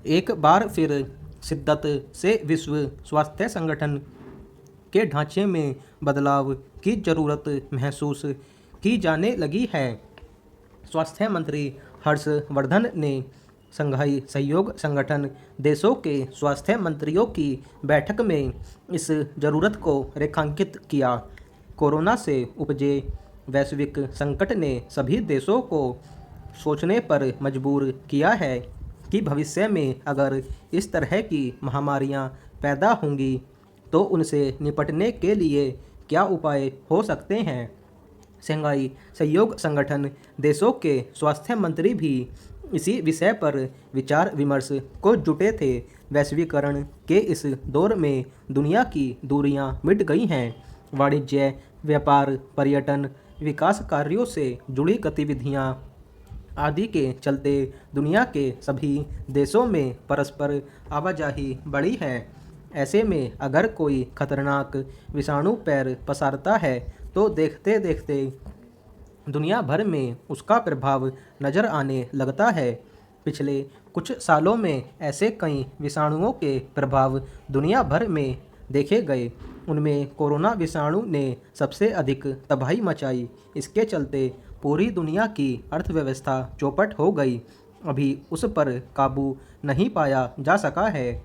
एक बार फिर शिद्दत से विश्व स्वास्थ्य संगठन के ढांचे में बदलाव की जरूरत महसूस की जाने लगी है। स्वास्थ्य मंत्री हर्षवर्धन ने शंघाई सहयोग संगठन देशों के स्वास्थ्य मंत्रियों की बैठक में इस जरूरत को रेखांकित किया। कोरोना से उपजे वैश्विक संकट ने सभी देशों को सोचने पर मजबूर किया है कि भविष्य में अगर इस तरह की महामारियां पैदा होंगी तो उनसे निपटने के लिए क्या उपाय हो सकते हैं। शंघाई सहयोग संगठन देशों के स्वास्थ्य मंत्री भी इसी विषय पर विचार विमर्श को जुटे थे। वैश्वीकरण के इस दौर में दुनिया की दूरियां मिट गई हैं। वाणिज्य, व्यापार, पर्यटन, विकास कार्यों से जुड़ी गतिविधियां आदि के चलते दुनिया के सभी देशों में परस्पर आवाजाही बढ़ी है। ऐसे में अगर कोई खतरनाक विषाणु पैर पसारता है तो देखते देखते दुनिया भर में उसका प्रभाव नज़र आने लगता है। पिछले कुछ सालों में ऐसे कई विषाणुओं के प्रभाव दुनिया भर में देखे गए। उनमें कोरोना विषाणु ने सबसे अधिक तबाही मचाई। इसके चलते पूरी दुनिया की अर्थव्यवस्था चौपट हो गई। अभी उस पर काबू नहीं पाया जा सका है।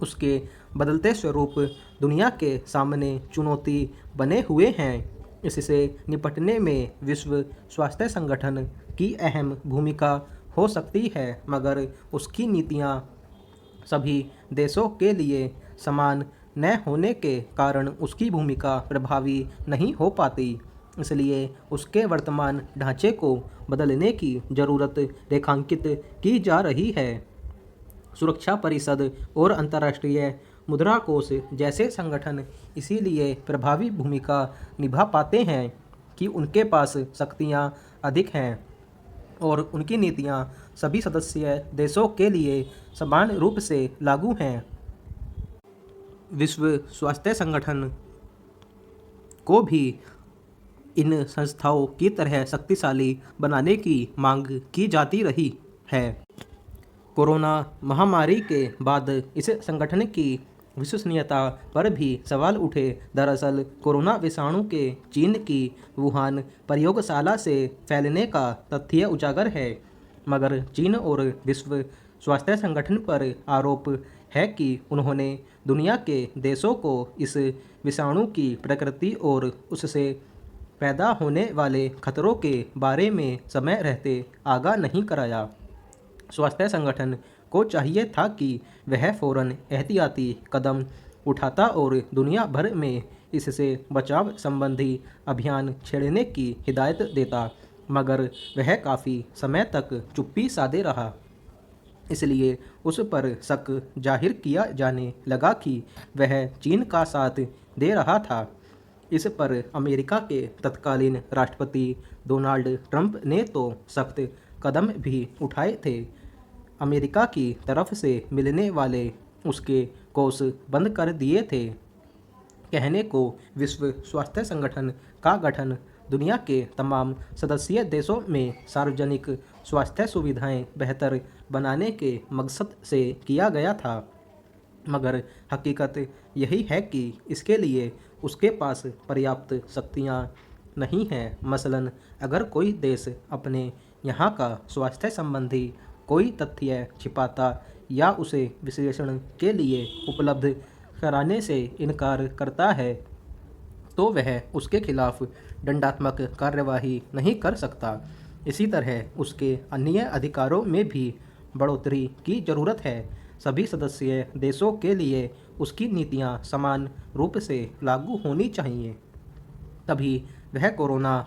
उसके बदलते स्वरूप दुनिया के सामने चुनौती बने हुए हैं। इससे निपटने में विश्व स्वास्थ्य संगठन की अहम भूमिका हो सकती है, मगर उसकी नीतियां सभी देशों के लिए समान न होने के कारण उसकी भूमिका प्रभावी नहीं हो पाती। इसलिए उसके वर्तमान ढांचे को बदलने की ज़रूरत रेखांकित की जा रही है। सुरक्षा परिषद और अंतर्राष्ट्रीय मुद्रा कोष जैसे संगठन इसीलिए प्रभावी भूमिका निभा पाते हैं कि उनके पास शक्तियां अधिक हैं और उनकी नीतियां सभी सदस्य देशों के लिए समान रूप से लागू हैं। विश्व स्वास्थ्य संगठन को भी इन संस्थाओं की तरह शक्तिशाली बनाने की मांग की जाती रही है। कोरोना महामारी के बाद इस संगठन की विश्वसनीयता पर भी सवाल उठे। दरअसल कोरोना विषाणु के चीन की वुहान प्रयोगशाला से फैलने का तथ्य उजागर है, मगर चीन और विश्व स्वास्थ्य संगठन पर आरोप है कि उन्होंने दुनिया के देशों को इस विषाणु की प्रकृति और उससे पैदा होने वाले खतरों के बारे में समय रहते आगाह नहीं कराया। स्वास्थ्य संगठन को चाहिए था कि वह फौरन एहतियाती कदम उठाता और दुनिया भर में इससे बचाव संबंधी अभियान छेड़ने की हिदायत देता, मगर वह काफ़ी समय तक चुप्पी साधे रहा। इसलिए उस पर शक जाहिर किया जाने लगा कि वह चीन का साथ दे रहा था। इस पर अमेरिका के तत्कालीन राष्ट्रपति डोनाल्ड ट्रंप ने तो सख्त कदम भी उठाए थे। अमेरिका की तरफ से मिलने वाले उसके कोष बंद कर दिए थे। कहने को विश्व स्वास्थ्य संगठन का गठन दुनिया के तमाम सदस्य देशों में सार्वजनिक स्वास्थ्य सुविधाएं बेहतर बनाने के मकसद से किया गया था, मगर हकीकत यही है कि इसके लिए उसके पास पर्याप्त शक्तियां नहीं हैं। मसलन अगर कोई देश अपने यहाँ का स्वास्थ्य संबंधी कोई तथ्य छिपाता या उसे विश्लेषण के लिए उपलब्ध कराने से इनकार करता है तो वह उसके खिलाफ दंडात्मक कार्यवाही नहीं कर सकता। इसी तरह उसके अन्य अधिकारों में भी बढ़ोतरी की ज़रूरत है। सभी सदस्य देशों के लिए उसकी नीतियां समान रूप से लागू होनी चाहिए, तभी वह कोरोना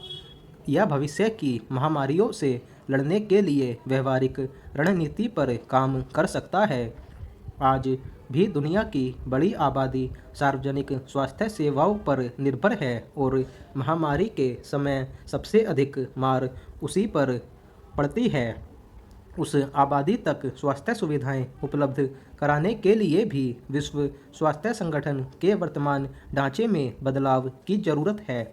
या भविष्य की महामारियों से लड़ने के लिए व्यवहारिक रणनीति पर काम कर सकता है। आज भी दुनिया की बड़ी आबादी सार्वजनिक स्वास्थ्य सेवाओं पर निर्भर है और महामारी के समय सबसे अधिक मार उसी पर पड़ती है। उस आबादी तक स्वास्थ्य सुविधाएं उपलब्ध कराने के लिए भी विश्व स्वास्थ्य संगठन के वर्तमान ढांचे में बदलाव की ज़रूरत है।